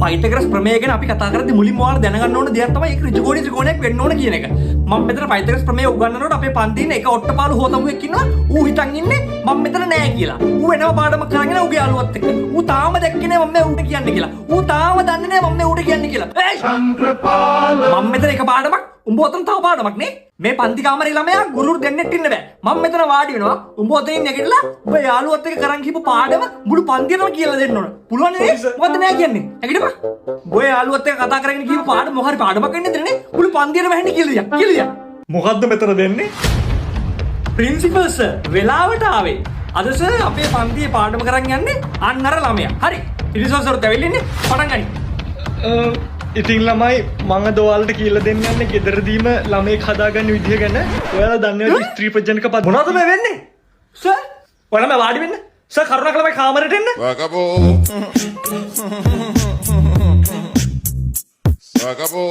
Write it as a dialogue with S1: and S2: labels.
S1: Pythagoras ප්‍රමේය ගැන අපි කතා කරද්දී මුලින්ම ඔයාලා දැනගන්න ඕන දෙයක් තමයි ඒක ඍජුකෝණී ත්‍රිකෝණයක් වෙන්න ඕන කියන එක. මම මෙතන පයිතගරස් ප්‍රමේය උගන්වනකොට අපේ පන්තියේ ඉන්න එක ඔට්ටපාලු හොතමුවෙක් ඉන්නවා. ඌ හිතන් ඉන්නේ මම මෙතන නෑ කියලා. ඌ වෙනම පාඩමක් කරගෙන ඌගේ යාළුවත් එක්ක. ඌ තාම දැක්කේ නෑ මම මේ ඌට කියන්නේ කියලා. ඌ තාම දන්නේ නෑ මම මේ ඌට කියන්නේ කියලා. මම මෙතන එක පාඩමක් උඹ ඔතන තව පාඩමක් නේ. මේ පන්ති කාමරේ ළමයා ගුරුවරු දෙන්නෙත් ඉන්න බෑ. මම මෙතන වාඩි වෙනවා. උඹ ඔතනින් නැගිටලා උඹ යාළුවත් එක්ක කරන් කියපු පාඩම මුළු පන්තියටම කියලා දෙන්න ඕන. පුළුවන් නේ? මොකද නෑ කියන්නේ. නැගිටපන්. උඹ යාළුවත් එක්ක කතා කරගෙන කියපු පාඩම මොහරි පාඩමක් වෙන්නේ නැද්ද නේ? මුළු පන්තියටම ඇහෙන්නේ කියලා දියා. කියලා දියා. මොකද්ද මෙතන දෙන්නේ? ප්‍රින්සිපල් සර් වෙලාවට ආවේ. අද සර් අපේ පන්තියේ පාඩම කරන් යන්නේ අන්න අර ළමයා. හරි. ඉරිසෝ සර් තැවිල්ලන්නේ පටන් ගනි.
S2: ඉතින් ළමයි මම අද ඔයාලට කියලා දෙන්න යන්නේ ගෙදරදීම ළමෙක් හදාගන්න විදිය ගැන. ඔයාලා දන්නවද ස්ත්‍රී ප්‍රජනක පද
S1: මොනවද මේ වෙන්නේ? සර් ඔයාලා මේ වාඩි වෙන්න. සර් කරුණාකරලා මේ කාමරේට එන්න.
S3: Acabó.